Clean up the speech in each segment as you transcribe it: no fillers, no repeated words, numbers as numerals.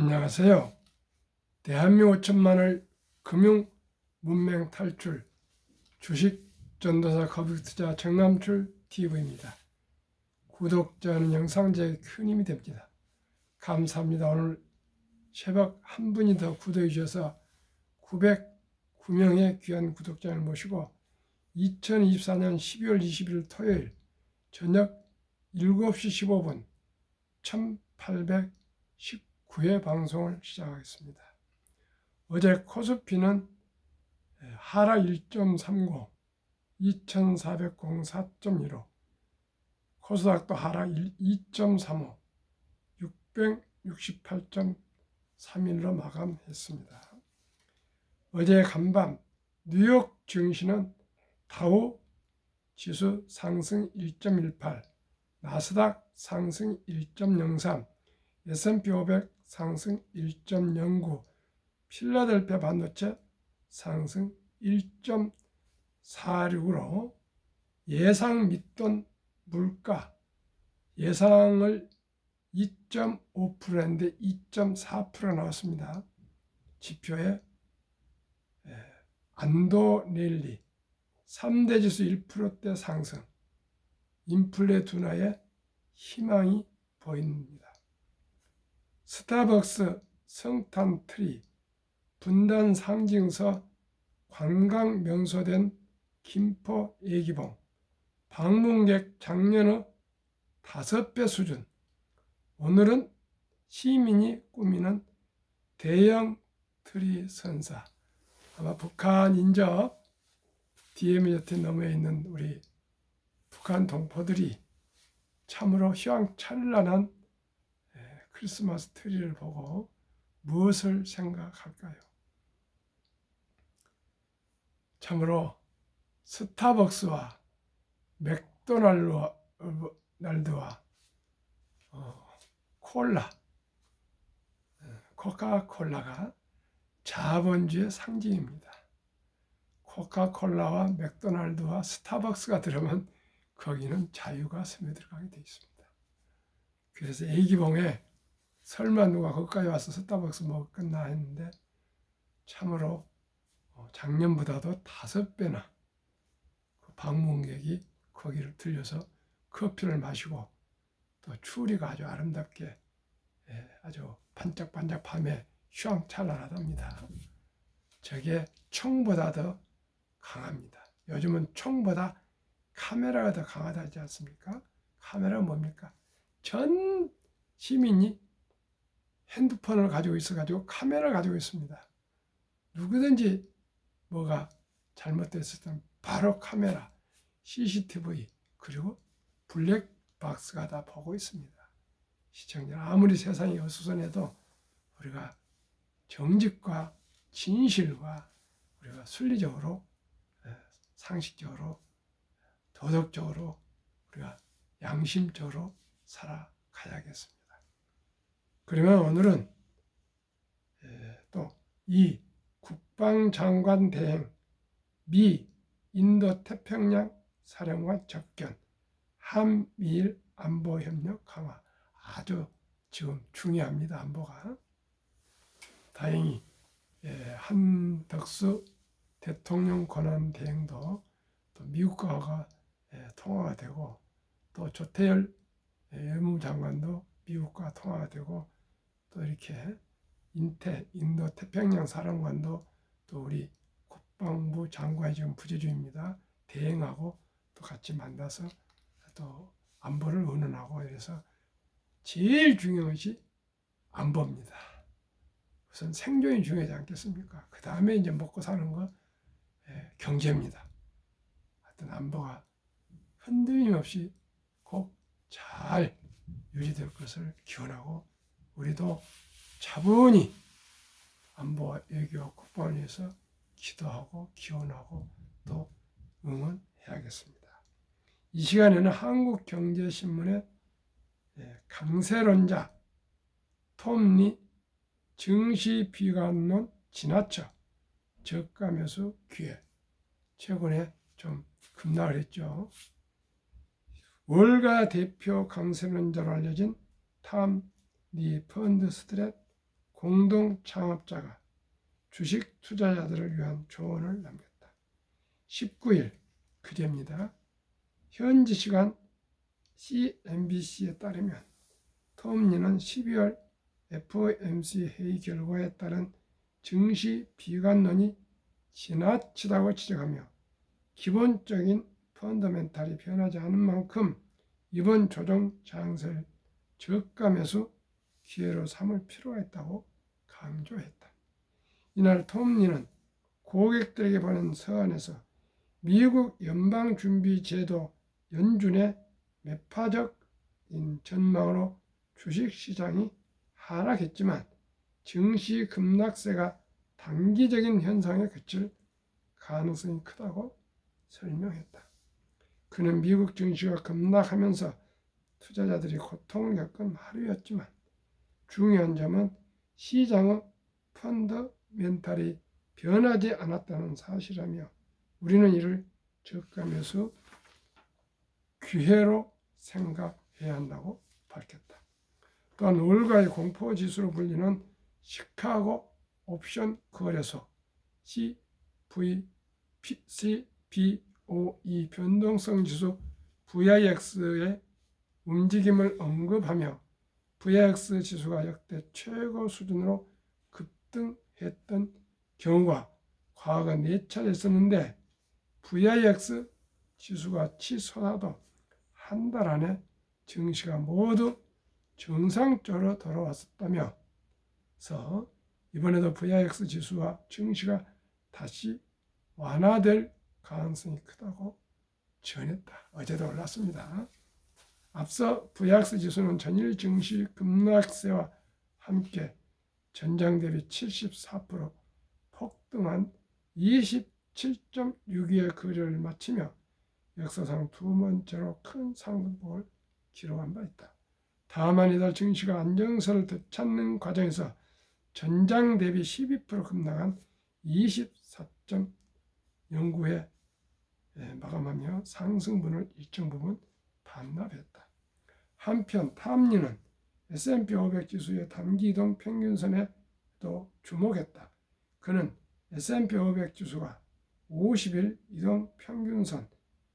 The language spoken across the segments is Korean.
안녕하세요. 대한민국 5천만을 금융 문맹 탈출 주식 전도사 거북투자 정남출 TV입니다. 구독자는 영상 제에 큰 힘이 됩니다. 감사합니다. 오늘 새벽 한 분이 더 구독해 주셔서 909명의 귀한 구독자를 모시고 2024년 12월 20일 토요일 저녁 7시 15분 1819회 방송을 시작하겠습니다. 어제 코스피는 하락 1.30, 2404.15, 코스닥도 하락 2.35, 668.31로 마감했습니다. 어제 간밤 뉴욕 증시는 다우 지수 상승 1.18, 나스닥 상승 1.03, S&P 500 상승 1.09, 필라델피아 반도체 상승 1.46으로 예상 믿던 물가 예상을 2.5%인데 2.4% 나왔습니다. 지표에 안도넬리 3대 지수 1%대 상승, 인플레 둔화에 희망이 보입니다. 스타벅스 성탄 트리, 분단 상징서 관광 명소된 김포 애기봉, 방문객 작년의 5배 수준. 오늘은 시민이 꾸미는 대형 트리 선사. 아마 북한 인접 DMZ 너머에 있는 우리 북한 동포들이 참으로 휘황찬란한 크리스마스 트리를 보고 무엇을 생각할까요? 참으로 스타벅스와 맥도날드와 콜라, 코카콜라가 자본주의 상징입니다. 코카콜라와 맥도날드와 스타벅스가 들어오면 거기는 자유가 스며들어가게 되어 있습니다. 그래서 애기봉에 설마 누가 거기까지 와서 스타벅스 먹을 끝나 했는데 참으로 작년보다도 5배나 그 방문객이 거기를 들려서 커피를 마시고 또 추리가 아주 아름답게 아주 반짝반짝 밤에 휘황찬란하답니다. 저게 총보다 더 강합니다. 요즘은 총보다 카메라가 더 강하다지 않습니까? 카메라가 뭡니까? 전 시민이 핸드폰을 가지고 있어가지고 카메라를 가지고 있습니다. 누구든지 뭐가 잘못됐을 때 바로 카메라, CCTV 그리고 블랙박스가 다 보고 있습니다. 시청자 아무리 세상이 어수선해도 우리가 정직과 진실과 우리가 순리적으로 상식적으로 도덕적으로 우리가 양심적으로 살아가야겠습니다. 그러면 오늘은 또 이 국방장관 대행, 미 인도태평양 사령관 접견, 한미일 안보협력 강화 아주 지금 중요합니다. 안보가. 다행히 한덕수 대통령 권한 대행도 또 미국과 통화가 되고 또 조태열 외무장관도 미국과 통화가 되고 또 이렇게 인도 태평양 사령관도 또 우리 국방부 장관이 지금 부재중입니다. 대행하고 또 같이 만나서 또 안보를 의논하고 이래서 제일 중요한 것이 안보입니다. 우선 생존이 중요하지 않겠습니까? 그 다음에 이제 먹고 사는 거 경제입니다. 하여튼 안보가 흔들림 없이 꼭 잘 유지될 것을 기원하고 우리도 차분히 안보와 외교와 국방을 위해서 기도하고 기원하고 또 응원해야겠습니다. 이 시간에는 한국경제신문의 강세론자 톰리 증시 비관론 지나쳐 저가 매수 기회 최근에 좀 급락을 했죠. 월가 대표 강세론자로 알려진 탐 리 펀드 스트랩 공동 창업자가 주식 투자자들을 위한 조언을 남겼다. 19일 그제입니다. 현지 시간 CNBC에 따르면 톰리는 12월 FOMC 회의 결과에 따른 증시 비관론이 지나치다고 지적하며 기본적인 펀더멘탈이 변하지 않은 만큼 이번 조정 장세를 저가 매수 기회로 삼을 필요가 있다고 강조했다. 이날 톰리는 고객들에게 보낸 서한에서 미국 연방준비제도 연준의 매파적인 전망으로 주식시장이 하락했지만 증시 급락세가 단기적인 현상에 그칠 가능성이 크다고 설명했다. 그는 미국 증시가 급락하면서 투자자들이 고통을 겪은 하루였지만 중요한 점은 시장의 펀더멘탈이 변하지 않았다는 사실이라며 우리는 이를 저가 매수 기회로 생각해야 한다고 밝혔다. 또한 월가의 공포지수로 불리는 시카고 옵션 거래소 CBOE 변동성 지수 VIX의 움직임을 언급하며 VIX 지수가 역대 최고 수준으로 급등했던 경우가 과거 4차례 있었는데 VIX 지수가 치솟아도 한 달 안에 증시가 모두 정상적으로 돌아왔었다면서 이번에도 VIX 지수와 증시가 다시 완화될 가능성이 크다고 전했다. 어제도 올랐습니다. 앞서 VIX 지수는 전일 증시 급락세와 함께 전장 대비 74% 폭등한 27.62의 거래를 마치며 역사상 두 번째로 큰 상승폭을 기록한 바 있다. 다만 이달 증시가 안정세를 되찾는 과정에서 전장 대비 12% 급락한 24.09에 마감하며 상승분을 일정 부분 반납했다. 한편 탐리는 S&P 500 지수의 단기이동 평균선에도 주목했다. 그는 S&P 500 지수가 50일 이동 평균선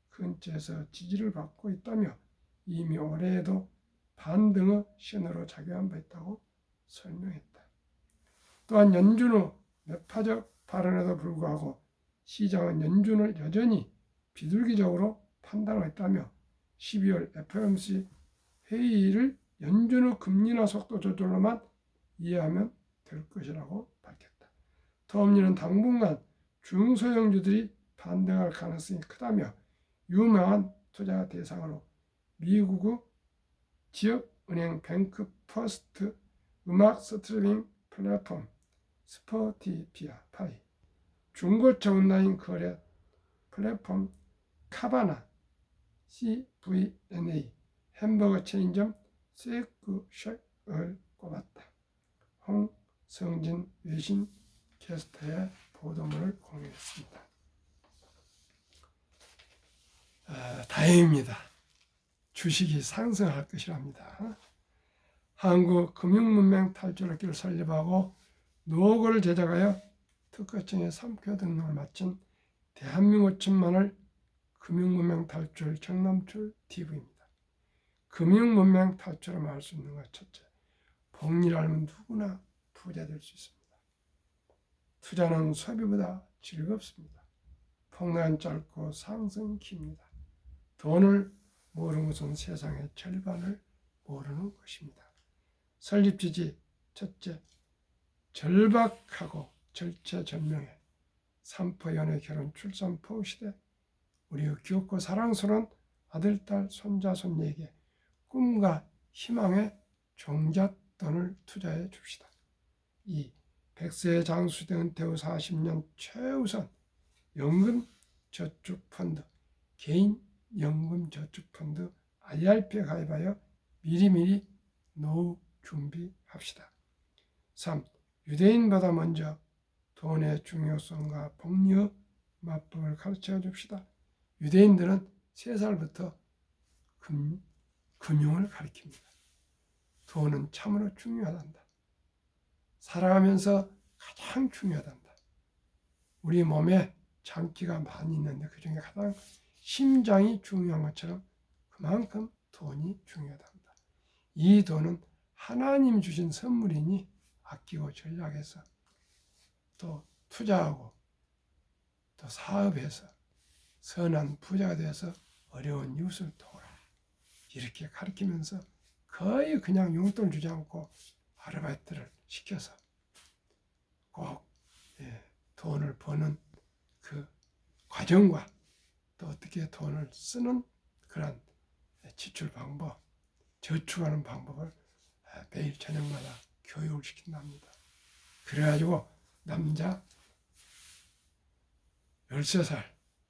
근처에서 지지를 받고 있다며 이미 올해에도 반등의 신호로 작용한 바 있다고 설명했다. 또한 연준의 매파적 발언에도 불구하고 시장은 연준을 여전히 비둘기적으로 판단하고 있다며 12월 FOMC 회의를 연준의 금리 인하 속도 조절로만 이해하면 될 것이라고 밝혔다. 톰리는 당분간 중소형주들이 반등할 가능성이 크다며 유명한 투자 대상으로 미국의 지역은행 뱅크 퍼스트, 음악 스트리밍 플랫폼 스포티파이, 중고차 온라인 거래 플랫폼 카바나, CVNA, 햄버거 체인점 세이크쉑을 꼽았다. 홍성진 외신 캐스터의 보도문을 공유했습니다. 다행입니다. 주식이 상승할 것이랍니다. 한국금융문맹 탈출학교를 설립하고 노고를 제작하여 특허청에 3교 등록을 마친 대한민국 천만을 금융문맹 탈출 정남출 TV입니다. 금융문맹 탈출을 말할 수 있는 것 첫째, 복리를 알면 누구나 부자 될 수 있습니다. 투자는 소비보다 즐겁습니다. 폭락은 짧고 상승은 깁니다. 돈을 모르는 것은 세상의 절반을 모르는 것입니다. 설립지지 첫째, 절박하고 절체절명의 삼포 연애 결혼 출산 포 시대 우리의 귀엽고 사랑스러운 아들, 딸, 손자, 손녀에게 꿈과 희망의 종잣돈을 투자해 줍시다. 2. 100세 장수대 은퇴 후 40년 최우선 연금저축펀드, 개인연금저축펀드 IRP에 가입하여 미리미리 노후 준비합시다. 3. 유대인보다 먼저 돈의 중요성과 복리의 맞법을 가르쳐 줍시다. 유대인들은 3살부터 금융을 가르칩니다. 돈은 참으로 중요하단다. 살아가면서 가장 중요하단다. 우리 몸에 장기가 많이 있는데 그 중에 가장 심장이 중요한 것처럼 그만큼 돈이 중요하답니다. 이 돈은 하나님 주신 선물이니 아끼고 전략해서 또 투자하고 또 사업해서 선한 부자가 되어서 어려운 이웃을 도우라. 이렇게 가르치면서 거의 그냥 용돈을 주지 않고 아르바이트를 시켜서 꼭 돈을 버는 그 과정과 또 어떻게 돈을 쓰는 그런 지출 방법, 저축하는 방법을 매일 저녁마다 교육을 시킨답니다. 그래가지고 남자 13살,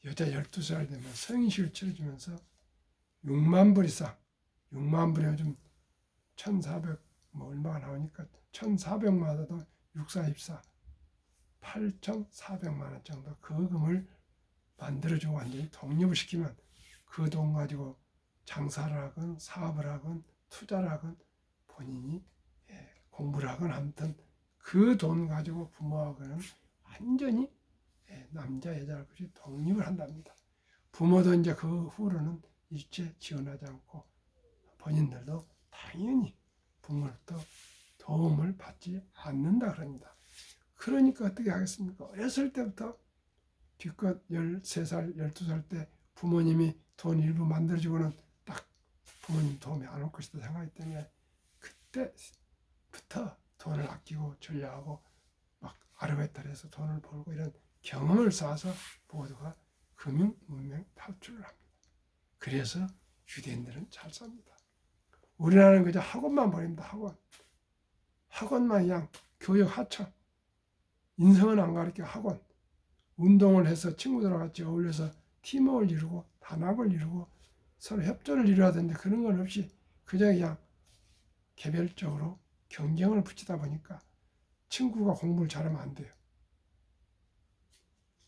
여자 12살 되면 성인식을 치러주면서 6만 불 이상, 6만 불이면 좀 1,400, 뭐 얼마가 나오니까 1,400만 원도 6424, 8,400만 원 정도 그 금을 만들어주고 완전히 독립을 시키면 그 돈 가지고 장사를 하건 사업을 하건 투자를 하건 본인이 공부를 하건 아무튼 그 돈 가지고 부모하고는 완전히 남자 여자를 없이 독립을 한답니다. 부모도 이제 그 후로는 일체 지원하지 않고 본인들도 당연히 부모로부터 도움을 받지 않는다 그럽니다. 그러니까 어떻게 하겠습니까? 어렸을 때부터 기껏 13살, 12살 때 부모님이 돈 일부 만들어주고는 딱 부모님 도움이 안 올 것이다 생각하기 때문에 그때부터 돈을 아끼고 전략하고 막 아르바이트를 해서 돈을 벌고 이런 경험을 쌓아서 모두가 금융 문명 탈출을 합니다. 그래서 유대인들은 잘 삽니다. 우리나라는 그저 학원만 버립니다. 학원만 그냥 교육 하청, 인성은 안 가르쳐 학원, 운동을 해서 친구들과 같이 어울려서 팀워크를 이루고 단합을 이루고 서로 협조를 이루어야 되는데 그런 건 없이 그저 그냥 개별적으로 경쟁을 붙이다 보니까 친구가 공부를 잘하면 안 돼요.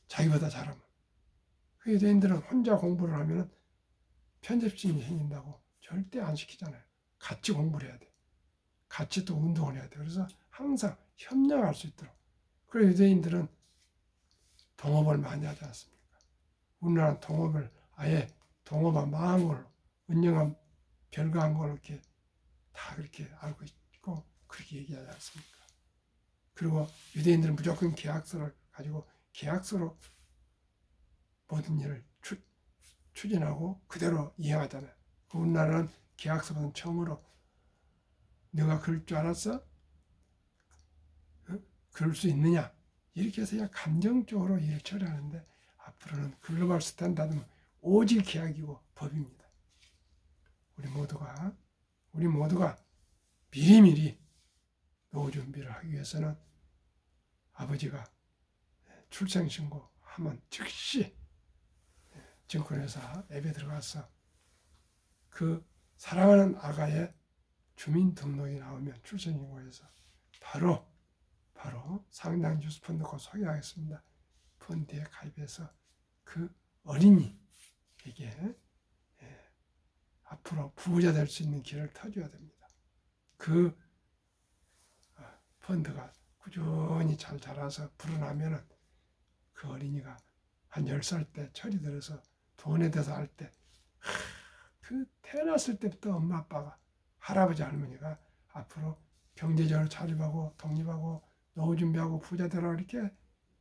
자기보다 잘하면. 그 유대인들은 혼자 공부를 하면 편집심이 생긴다고 절대 안 시키잖아요. 같이 공부를 해야 돼. 같이 또 운동을 해야 돼. 그래서 항상 협력할 수 있도록. 그래서 유대인들은 동업을 많이 하지 않습니까? 우리나라는 동업을 아예 동업한 망한 걸로 은영한 별거한 걸로 이렇게 다 그렇게 알고 있고 그렇게 얘기하지 않습니까? 그리고 유대인들은 무조건 계약서를 가지고 계약서로 모든 일을 추진하고 그대로 이행하잖아요. 우리나라는 계약서는 처음으로 네가 그럴 줄 알았어? 그럴 수 있느냐? 이렇게 해서 그냥 감정적으로 일을 처리하는데 앞으로는 글로벌 스탠다드는 오직 계약이고 법입니다. 우리 모두가 미리미리 노후 준비를 하기 위해서는 아버지가 출생신고하면 즉시 증권회사 앱에 들어가서 그 사랑하는 아가의 주민등록이 나오면 출생신고해서 바로 상당 주스 펀드고 소개하겠습니다. 펀드에 가입해서 그 어린이에게 앞으로 부자 될 수 있는 길을 터줘야 됩니다. 그 펀드가 꾸준히 잘 자라서 불어나면은 그 어린이가 한 10살 때 철이 들어서 돈에 대해서 알 때 그 태어났을 때부터 엄마 아빠가 할아버지 할머니가 앞으로 경제적으로 자립하고 독립하고 노후 준비하고 부자 되라 이렇게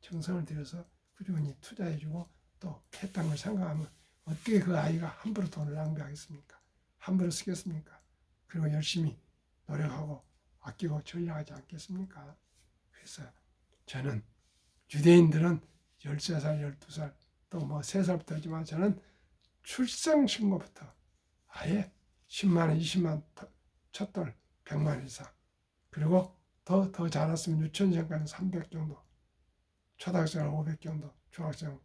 정성을 들여서 꾸준히 투자해주고 또 했던 걸 생각하면 어떻게 그 아이가 함부로 돈을 낭비하겠습니까? 함부로 쓰겠습니까? 그리고 열심히 노력하고 아끼고 전략하지 않겠습니까? 그래서 저는 유대인들은 13살, 12살 또 뭐 3살부터지만 저는 출생신고부터 아예 10만 원, 20만 원, 첫돌 100만 원 이상 그리고 더 자랐으면 유치원생까지 300 정도 초등학생은 500 정도 중학생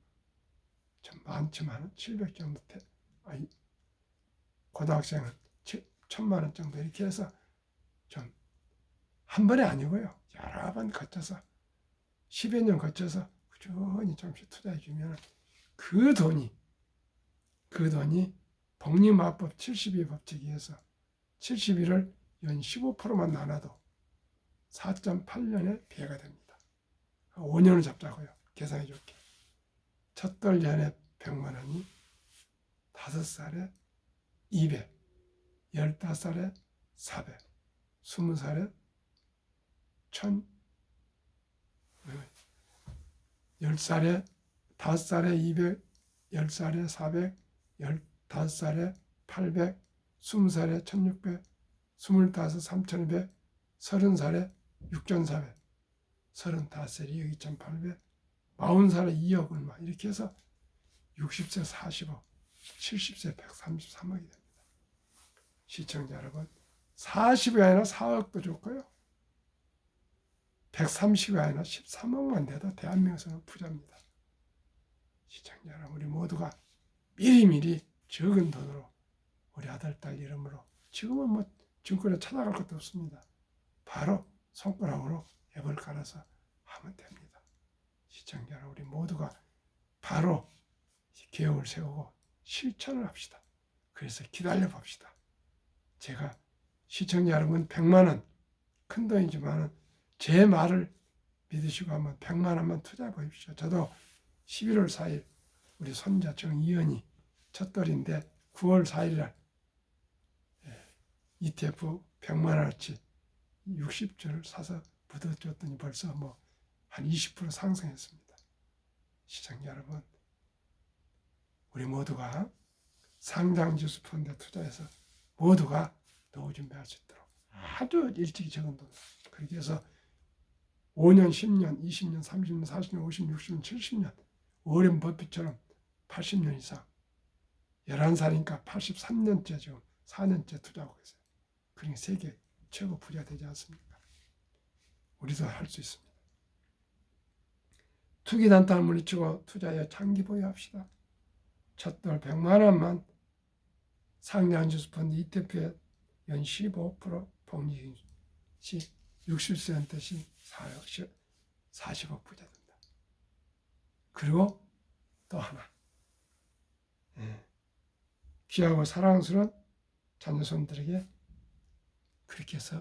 좀 많지만 700 정도 고등학생은 1000만 원 정도 이렇게 해서 좀 한 번에 아니고요. 여러 번 거쳐서 10여 년 거쳐서 꾸준히 좀씩 투자해 주면 그 돈이 복리마법 72법칙에 의해서 70일을 연 15%만 나눠도 4.8년의 배가 됩니다. 5년을 잡자고요. 계산해 줄게. 첫돌 연에 100만 원이 5살에 200, 15살에 400, 20살에 1000, 10살에 5살에 200, 10살에 400, 15살에 800, 20살에 1600, 25, 3200, 30살에 6400, 35살에 2억 2800, 40살에 2억 얼마 이렇게 해서 60세 40억, 70세 133억이 됩니다. 시청자 여러분, 40이 아니라 4억도 좋고요. 130이 아니라 13억만 돼도 대한민국에서는 부자입니다. 시청자 여러분, 우리 모두가 미리미리 적은 돈으로 우리 아들, 딸 이름으로 지금은 뭐 증권에 찾아갈 것도 없습니다. 바로 손가락으로 앱을 깔아서 하면 됩니다. 시청자 여러분, 우리 모두가 바로 계획을 세우고 실천을 합시다. 그래서 기다려 봅시다. 제가 시청자 여러분 100만 원 큰 돈이지만 제 말을 믿으시고 한번 100만 원만 투자해 보십시오. 저도 11월 4일 우리 손자 정이연이 첫돌인데 9월 4일 날 ETF 100만 원어치 60주를 사서 묻어줬더니 벌써 뭐 한 20% 상승했습니다. 시청자 여러분, 우리 모두가 상장지수 펀드에 투자해서 모두가 노후 준비할 수 있도록 아주 일찍이 적은 돈, 그렇게 해서 5년, 10년, 20년, 30년, 40년, 50년, 60년, 70년, 워렌 버핏처럼 80년 이상, 11살이니까 83년째 지금 4년째 투자하고 계세요. 그러니까 세계 최고 부자 되지 않습니까? 우리도 할 수 있습니다. 투기단단을 물리치고 투자에 장기 보유합시다. 첫돌 100만 원만 상장지수 펀드 ETF에 연 15% 복리 시 60세 시 40억 부자 된다. 그리고 또 하나, 귀하고 사랑스러운 자녀손들에게 그렇게 해서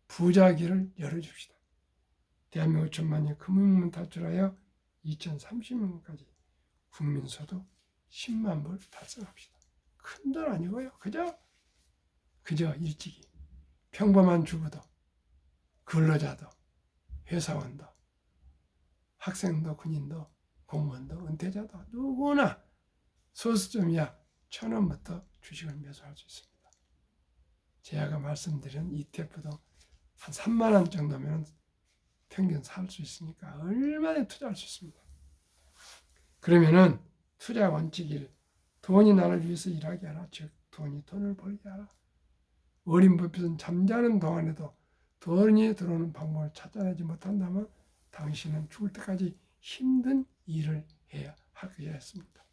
부자기를 열어줍시다. 대한민국 천만이 금융문 탈출하여 2030년까지 국민소득 10만 불 달성합시다. 큰 돈 아니고요. 그저 일찍이 평범한 주부도, 근로자도, 회사원도, 학생도, 군인도, 공무원도, 은퇴자도 누구나 소수점이야 1,000원부터 주식을 매수할 수 있습니다. 제가 말씀드린 ETF도 한 3만 원 정도면 평균 살 수 있으니까 얼마나 투자할 수 있습니다. 그러면은 투자 원칙 1, 돈이 나를 위해서 일하게 하라. 즉 돈이 돈을 벌게 하라. 워렌 버핏은 잠자는 동안에도 돈이 들어오는 방법을 찾아내지 못한다면 당신은 죽을 때까지 힘든 일을 해야 하겠습니다.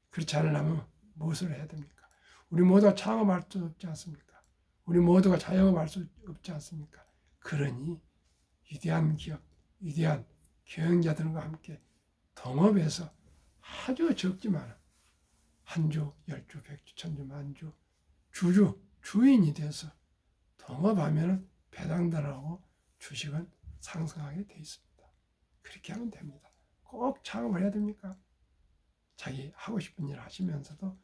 그렇지 않으려면 무엇을 해야 됩니까? 우리 모두가 창업할 수 없지 않습니까? 우리 모두가 자영업할 수 없지 않습니까? 그러니 위대한 기업, 위대한 경영자들과 함께 동업해서 아주 적지만 한 주, 10주, 100주, 1000주, 만주, 주인이 돼서 동업하면 배당들하고 주식은 상승하게 돼 있습니다. 그렇게 하면 됩니다. 꼭 창업을 해야 됩니까? 자기 하고 싶은 일 하시면서도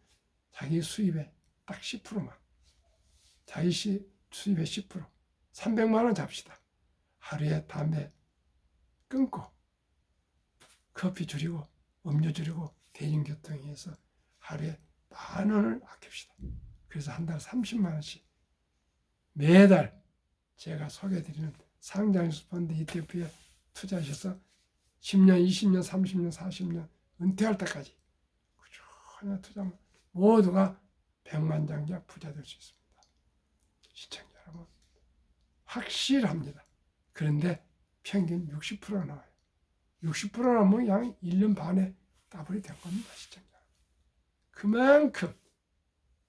자기 수입의 딱 10%만, 자기 수입의 10%, 300만 원 잡시다. 하루에 담배 끊고 커피 줄이고 음료 줄이고 대중교통에서 하루에 10,000원을 아낍시다. 그래서 한 달 30만 원씩 매달 제가 소개해드리는 상장지수 펀드 ETF에 투자하셔서 10년, 20년, 30년, 40년 은퇴할 때까지 꾸준히 투자하면 모두가 백만장자 부자 될 수 있습니다. 시청자 여러분, 확실합니다. 그런데 평균 60%가 나와요. 60%가 나오면 양 1년 반에 더블이 된 겁니다. 시청자 여러분. 그만큼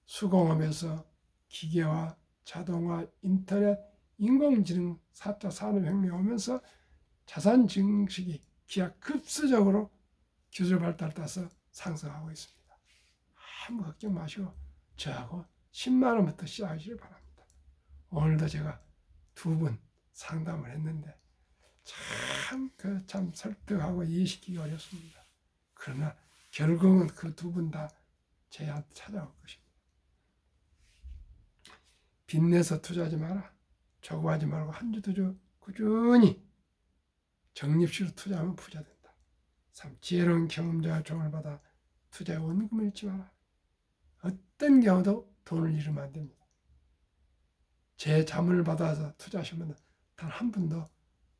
수공업에서 기계화, 자동화, 인터넷, 인공지능 4차 산업혁명이 오면서 자산 증식이 기하급수적으로 기술 발달 따서 상승하고 있습니다. 아무 걱정 마시고 저하고 10만 원부터 시작하시길 바랍니다. 오늘도 제가 2분 상담을 했는데 참 설득하고 이해시키기 어렵습니다. 그러나 결국은 그 두 분 다 저희한테 찾아올 것입니다. 빚내서 투자하지 마라. 저거하지 말고 한 주 두 주 꾸준히 적립식으로 투자하면 부자 된다. 3. 지혜로운 경험자의 조언을 받아 투자에 원금을 잃지 마라. 어떤 경우도 돈을 잃으면 안 됩니다. 제 자문을 받아서 투자하시면 단 한 푼도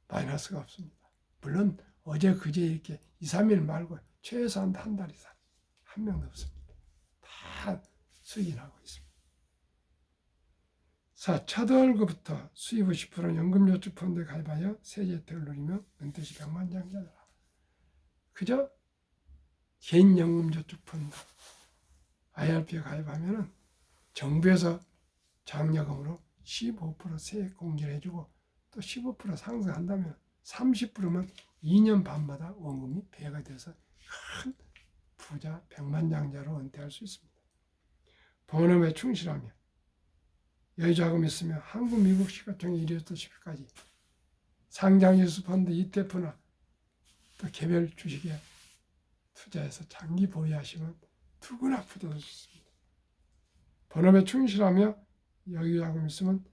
마이너스가 없습니다. 물론 어제 그제 이렇게 2, 3일 말고 최소한 한 달 이상 한 명도 없습니다. 다 수익이 나고 있습니다. 4. 첫 월급부터 수입 50% 연금저축펀드에 가입하여 세제 혜택을 누리며 은퇴시 백만장자라. 그저 개인 연금저축펀드 IRP에 가입하면 정부에서 장려금으로 15% 세액 공제를 해주고 또 15% 상승한다면 30%면 2년 반마다 원금이 배가 돼서 큰 부자 백만장자로 은퇴할 수 있습니다. 본업에 충실하며 여유자금 있으며 한국, 미국 시가총액 1위부터 10위까지 상장지수 펀드 ETF나 또 개별 주식에 투자해서 장기 보유하시면 누구나 부자 될 수 있습니다. 본업에 충실하며 여유자금 있으면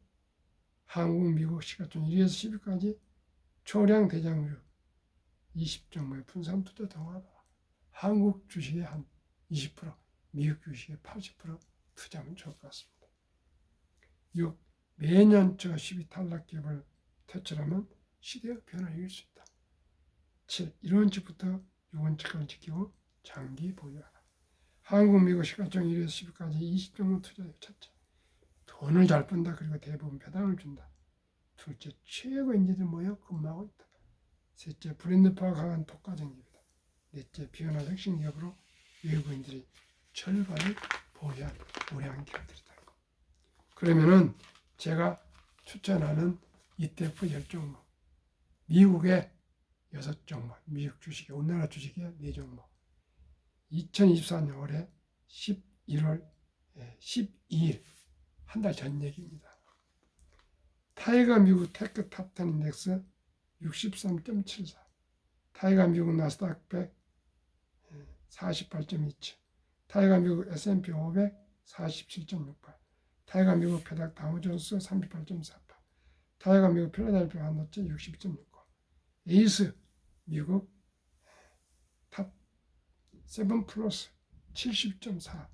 한국, 미국 시가총액 1위에서 10위까지 초량 대장주 20종목의 분산 투자 동하다. 한국 주식의 한 20%, 미국 주식의 80% 투자하면 좋을 것 같습니다. 6. 매년 저 10위 탈락 기업을 퇴출하면 시대의 변화를 이길 수 있다. 7. 1원칙부터 6원칙을 지키고 장기 보유하라. 한국, 미국 시가총액 1위에서 10위까지 20종목 투자의 첫째. 돈을 잘 번다. 그리고 대부분 배당을 준다. 둘째, 최고 인재들 모여 근무하고 있다. 셋째, 브랜드파가 강한 독과점입니다. 넷째, 비현한 혁신 기업으로 외국인들이 절반을 보유한 우량한 기업들이다. 그러면은 제가 추천하는 ETF 10종목, 미국의 6종목, 미국 주식에, 우리나라 주식에 4종목, 2024년 올해 11월 12일 한 달 전 얘기입니다. 타이거 미국 테크 탑10 인덱스 63.74, 타이거 미국 나스닥 100 48.27, 타이거 미국 S&P 500 47.68, 타이거 미국 페닥 다우존스 38.48, 타이거 미국 필라델피아 반도체 60.69, 에이스 미국 탑 7 플러스 70.47,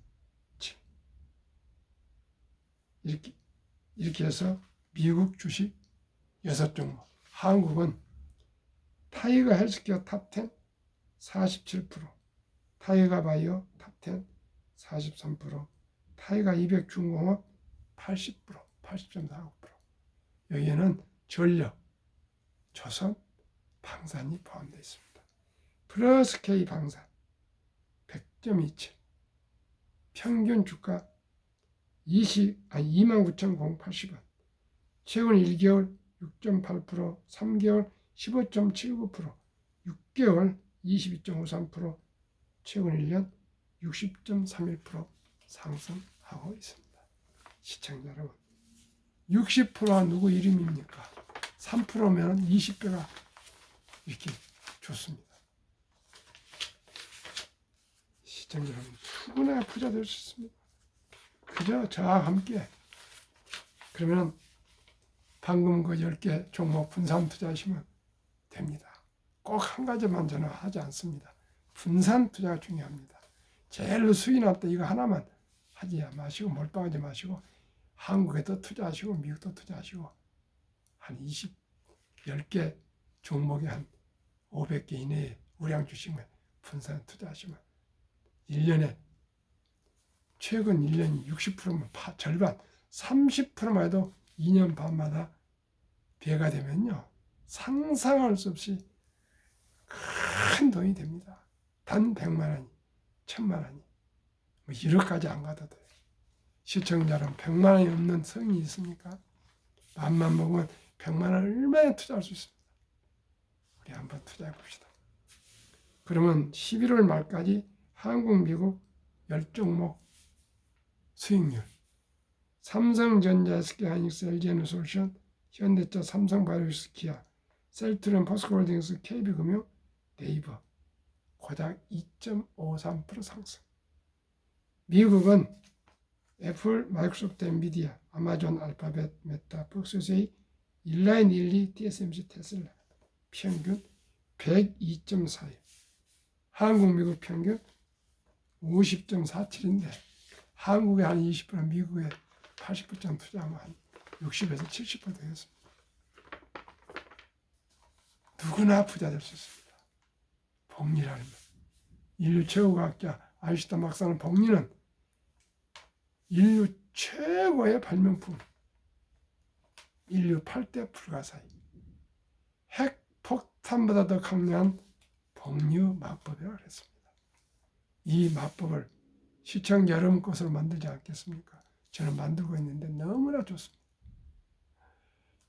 이렇게 해서 미국 주식 6종목, 한국은 타이거 헬스케어 탑10 47%, 타이거 바이오 탑10 43%, 타이거 200 중공업 80%, 80.49%. 여기에는 전력, 조선, 방산이 포함되어 있습니다. 플러스 K 방산 100.27, 평균 주가 29,080원, 최근 1개월 6.8%, 3개월 15.79%, 6개월 22.53%, 최근 1년 60.31% 상승하고 있습니다. 시청자 여러분, 60%가 누구 이름입니까? 3%면 20배가 이렇게 좋습니다. 시청자 여러분, 누구나 부자 될 수 있습니다. 그저 저와 함께. 그러면 방금 그 10개 종목 분산 투자하시면 됩니다. 꼭 한 가지만 저는 하지 않습니다. 분산 투자가 중요합니다. 제일 수익 났다 이거 하나만 하지 마시고 몰빵하지 마시고 한국에도 투자하시고 미국도 투자하시고 한 10개 종목에 한 500개 이내에 우량 주식만 분산 투자하시면 1년에 최근 1년이 60%면 절반 30%만 해도 2년 반마다 배가 되면요 상상할 수 없이 큰 돈이 됩니다. 단 100만 원이 1000만 원이 뭐 1억까지 안 가도 돼요. 시청자 여러분, 100만 원이 없는 성인이 있습니까? 맘만 먹으면 100만 원 얼마나 투자할 수 있습니다. 우리 한번 투자해 봅시다. 그러면 11월 말까지 한국, 미국 10종목 수익률, 삼성전자, SK하이닉스, LG에너솔루션 현대차, 삼성바이오로스, 기아, 셀트리온, 포스코홀딩스, KB금융, 네이버 고작 2.53% 상승. 미국은 애플, 마이크로소프트, 엔비디아, 아마존, 알파벳, 메타, 폭스세이, 일라인, 일리, TSMC, 테슬라 평균 102.4에 한국, 미국 평균 50.47인데 한국에 한 20%, 미국에 80% 투자하면 한 60에서 70% 되겠습니다. 누구나 부자 될 수 있습니다. 복리라는 것. 인류 최고과학자 아인슈타인 박사는 복리는 인류 최고의 발명품, 인류 8대 불가사의 핵폭탄보다 더 강력한 복류 마법이라고 했습니다. 이 마법을 시청자 여러분 것으로 만들지 않겠습니까? 저는 만들고 있는데 너무나 좋습니다.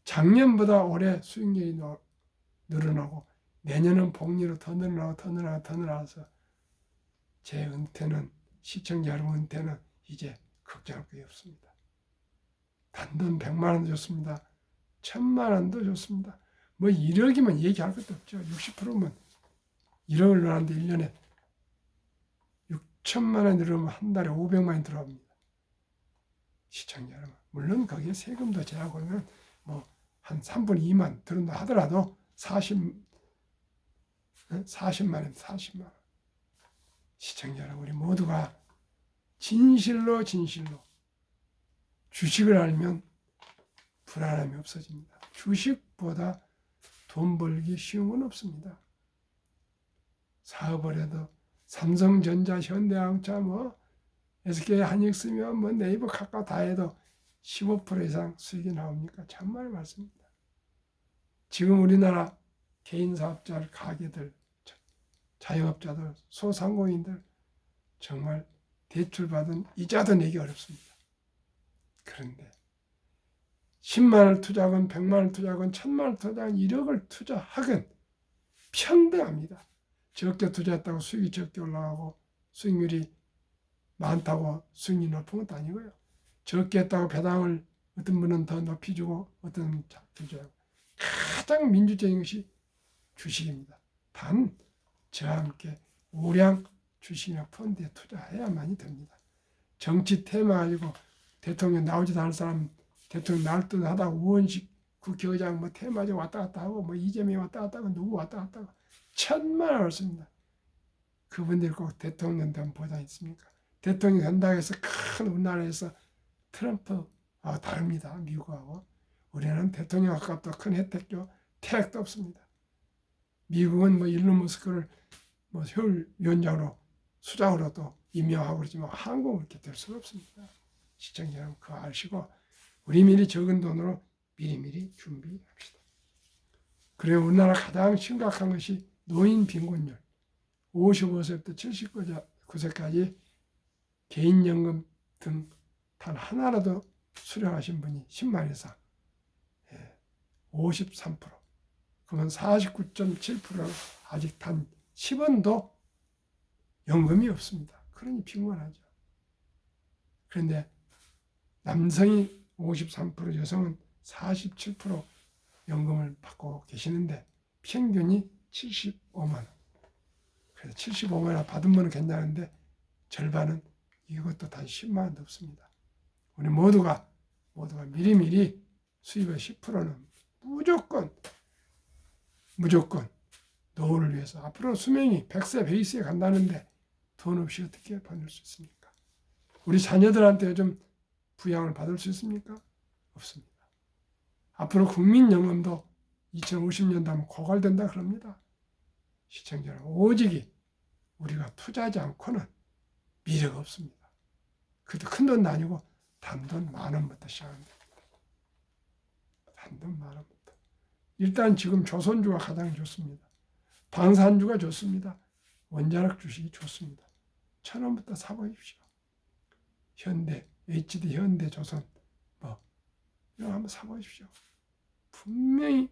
작년보다 올해 수익률이 늘어나고 내년은 복리로 더 늘어나서 제 은퇴는, 시청자 여러분 은퇴는 이제 걱정할 게 없습니다. 단돈 100만 원도 좋습니다. 1000만 원도 좋습니다. 뭐 1억이면 얘기할 것도 없죠. 60%면 1억을 넣었는데 1년에 6천만 원 들어오면 한 달에 500만 원 들어옵니다. 시청자 여러분. 물론 거기에 세금도 제하고는 뭐 한 3분의 2만 들어온다 하더라도 40만 원, 40만 원. 시청자 여러분, 우리 모두가 진실로 주식을 알면 불안함이 없어집니다. 주식보다 돈 벌기 쉬운 건 없습니다. 사업을 해도 삼성전자, 현대자동차, 뭐 SK 한익스면 뭐 네이버 카카오 다 해도 15% 이상 수익이 나옵니까? 참말 맞습니다. 지금 우리나라 개인 사업자, 가게들, 자영업자들, 소상공인들 정말 대출받은 이자도 내기 어렵습니다. 그런데 10만 원을 투자하건 100만 원을 투자하건 1000만 원을 투자하건 1억을 투자하건 평등합니다. 적게 투자했다고 수익이 적게 올라가고 수익률이 많다고 수익이 높은 것도 아니고요. 적게 했다고 배당을 어떤 분은 더 높이 주고 어떤 분은 작게 줘요. 가장 민주적인 것이 주식입니다. 단 저와 함께 우량 주식이나 펀드에 투자해야만이 됩니다. 정치 테마 가지고 대통령 나오지도 않은 사람 대통령 나올 듯 하다가 우원식 국회의장 뭐 테마지 왔다 갔다 하고 뭐 이재명이 왔다 갔다 하고 누구 왔다 갔다 하고 천만 원 없습니다. 그분들 꼭 대통령 되면 보장 있습니까? 대통령 된다고 해서 큰 우리나라에서 트럼프 다릅니다. 미국하고. 우리는 대통령 아깝다 큰 혜택도 태양도 없습니다. 미국은 뭐 일론 머스크를 뭐 효율위원장으로 수장으로도 임명하고 그러지만 한국은 그렇게 될 수가 없습니다. 시청자 여러분 그거 아시고 우리 미리 적은 돈으로 미리미리 준비합시다. 그리고 우리나라 가장 심각한 것이 노인 빈곤율. 55세부터 79세까지 개인연금 등 단 하나라도 수령하신 분이 10만 이상 53%. 그러면 49.7%는 아직 단 10원도 연금이 없습니다. 그러니 빈곤하죠. 그런데 남성이 53%, 여성은 47% 연금을 받고 계시는데 평균이 75만 원. 그래서 75만 원 받은 분은 괜찮은데 절반은 이것도 단 10만 원도 없습니다. 우리 모두가 미리미리 수입의 10%는 무조건 노후를 위해서 앞으로 수명이 100세, 120세 간다는데 돈 없이 어떻게 보낼 수 있습니까? 우리 자녀들한테 요즘 부양을 받을 수 있습니까? 없습니다. 앞으로 국민연금도 2050년 되면 고갈된다 그럽니다. 시청자 여러분, 오직이 우리가 투자하지 않고는 미래가 없습니다. 그것도 큰 돈도 아니고 단돈 10,000원부터 시작합니다. 단돈 10,000원부터. 일단 지금 조선주가 가장 좋습니다. 방산주가 좋습니다. 원자력 주식이 좋습니다. 1,000원부터 사보십시오. 현대, HD, 현대, 조선 뭐 이런 거 한번 사보십시오. 분명히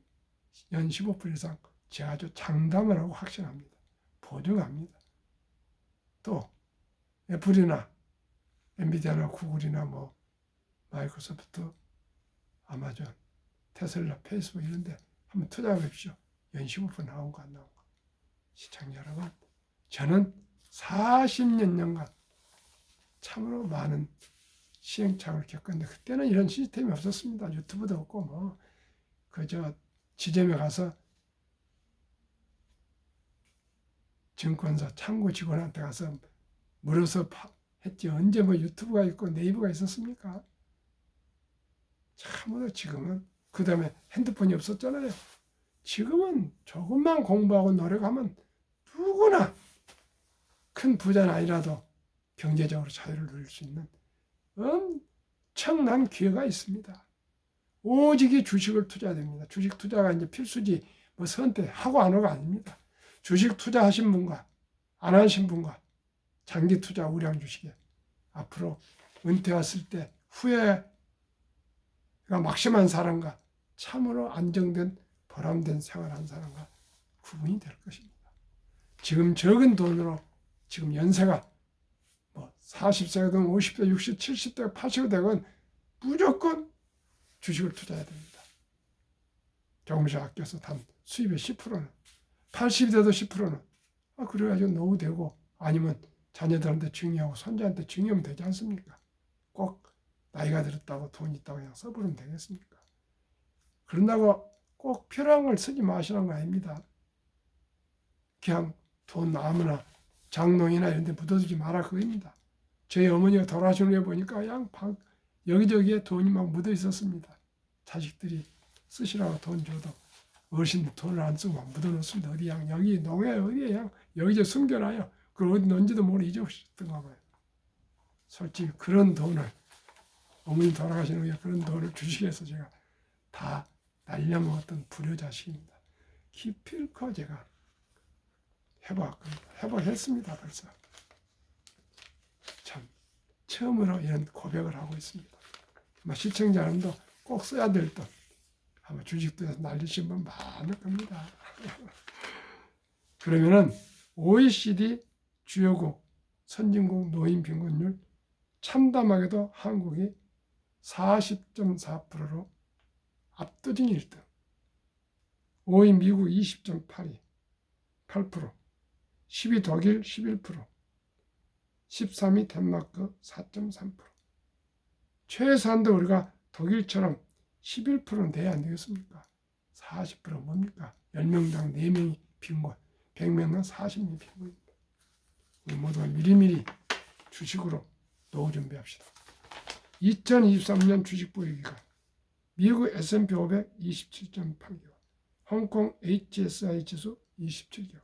연 15% 이상 제가 아주 장담을 하고 확신합니다. 보증합니다. 또 애플이나 엔비디아나 구글이나 뭐 마이크로소프트, 아마존 테슬라, 페이스북 이런 데 한번 투자해 보십시오. 연 15% 나온 거 안 나온 거. 시청자 여러분, 저는 40년 년간 참으로 많은 시행착오를 겪었는데 그때는 이런 시스템이 없었습니다. 유튜브도 없고 뭐 그저 지점에 가서 증권사 창구 직원한테 가서 물어서 했지. 언제 뭐 유튜브가 있고 네이버가 있었습니까? 참으로 지금은, 그 다음에 핸드폰이 없었잖아요. 지금은 조금만 공부하고 노력하면 누구나 큰 부자는 아니라도 경제적으로 자유를 누릴 수 있는 엄청난 기회가 있습니다. 오직이 주식을 투자해야 됩니다. 주식 투자가 이제 필수지, 뭐 선택하고 안 하고가 아닙니다. 주식 투자하신 분과 안 하신 분과 장기 투자 우량 주식에 앞으로 은퇴 왔을 때 후회가 막심한 사람과 참으로 안정된 보람된 생활한 사람과 구분이 될 것입니다. 지금 적은 돈으로 지금 연세가 뭐 40세가 되건 50세, 60, 70대, 80세 되건 무조건 주식을 투자해야 됩니다. 조금씩 아껴서 단 수입의 10%는 80이 돼도 10%는 그래가지고 노후 되고 아니면 자녀들한테 증여하고 손자한테 증여하면 되지 않습니까? 꼭 나이가 들었다고 돈 있다고 그냥 써버리면 되겠습니까? 그런다고 꼭 필요한 걸 쓰지 마시라는 거 아닙니다. 그냥 돈 아무나 장롱이나 이런 데 묻어두지 마라 그겁니다. 저희 어머니가 돌아가신 후에 보니까 그냥 여기저기에 돈이 막 묻어 있었습니다. 자식들이 쓰시라고 돈 줘도 어르신들 돈을 안 쓰고 막 묻어 놓습니다. 어디 양 여기 농에 어디에 양 여기저기 숨겨놔요. 그걸 어디 넣은지도 모르고 잊어버렸던가 봐요. 솔직히 그런 돈을 어머니 돌아가신 후에 그런 돈을 주식해서 제가 다 날려먹었던 불효자식입니다. 기필코 제가 회복했습니다. 벌써. 참 처음으로 이런 고백을 하고 있습니다. 시청자 여러분도 꼭 써야 될 돈 아마 주식도 해서 날리신 분 많을 겁니다. 그러면은 OECD 주요국 선진국 노인 빈곤율 참담하게도 한국이 40.4%로 압도적 1등, 5위 미국 20.8%, 10위 독일 11%, 13위 덴마크 4.3%. 최소한도 우리가 독일처럼 11%는 돼야 안 되겠습니까? 40% 뭡니까? 10명당 4명이 빈곤, 100명당 40명이 빈곤입니다. 우리 모두가 미리미리 주식으로 노후 준비합시다. 2023년 주식 보유기간 미국 S&P 500 27.8개월, 홍콩 HSI 지수 27개월,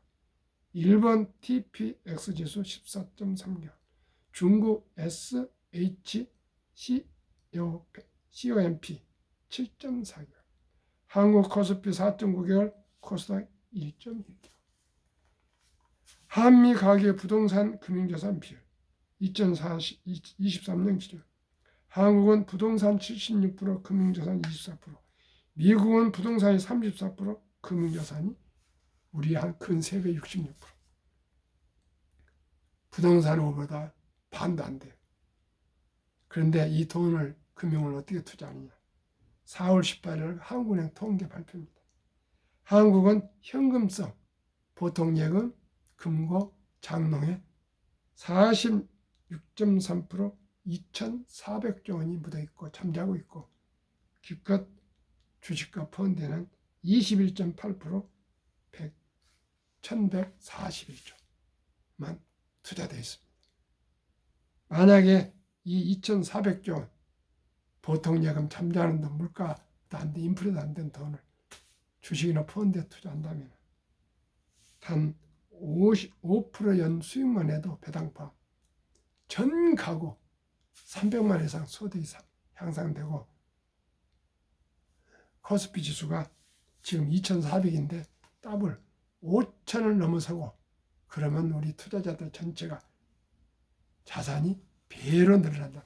일본 TPX 지수 14.3개월, 중국 SHCOMP 7.4개월, 한국 코스피 4.9개월, 코스닥 1.1개월. 한미 가계 부동산 금융자산 비율 2023년 기준 한국은 부동산 76%, 금융자산 24%, 미국은 부동산이 34%, 금융자산이 우리 한 큰 3배 66%. 부동산 우보다 반도 안 돼요. 그런데 이 돈을, 금융을 어떻게 투자하느냐. 4월 18일 한국은행 통계 발표입니다. 한국은 현금성, 보통예금, 금고, 장롱에 46.3% 2,400조 원이 묻어있고 잠자고 있고, 기껏 주식과 펀드는 21.8% 1,141조만 투자되어 있습니다. 만약에 이 2,400조 원 보통 예금 잠자는 돈, 물가도 안 돼, 인플레도 안 된 돈을 주식이나 펀드에 투자한다면 단 5% 연 수익만 해도 배당파 전 가구 300만 이상 소득이 향상되고, 코스피 지수가 지금 2,400인데 더블 5,000을 넘어서고, 그러면 우리 투자자들 전체가 자산이 배로 늘어난답니다.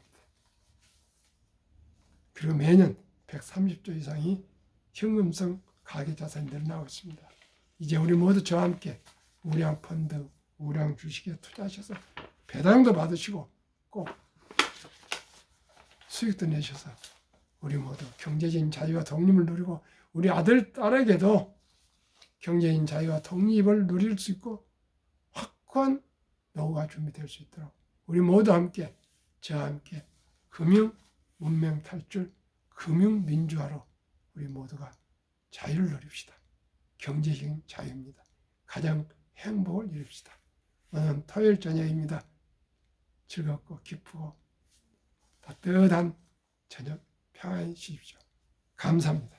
그리고 매년 130조 이상이 현금성 가계 자산이 늘어나고 있습니다. 이제 우리 모두 저와 함께 우량 펀드, 우량 주식에 투자하셔서 배당도 받으시고 꼭 수익도 내셔서 우리 모두 경제적인 자유와 독립을 누리고 우리 아들, 딸에게도 경제적인 자유와 독립을 누릴 수 있고 확고한 노후가 준비될 수 있도록 우리 모두 함께 저와 함께 금융 문명 탈출, 금융 민주화로 우리 모두가 자유를 누립시다. 경제적인 자유입니다. 가장 행복을 이룹시다. 오늘은 토요일 저녁입니다. 즐겁고 기쁘고 따뜻한 저녁 평안히 쉬십시오. 감사합니다.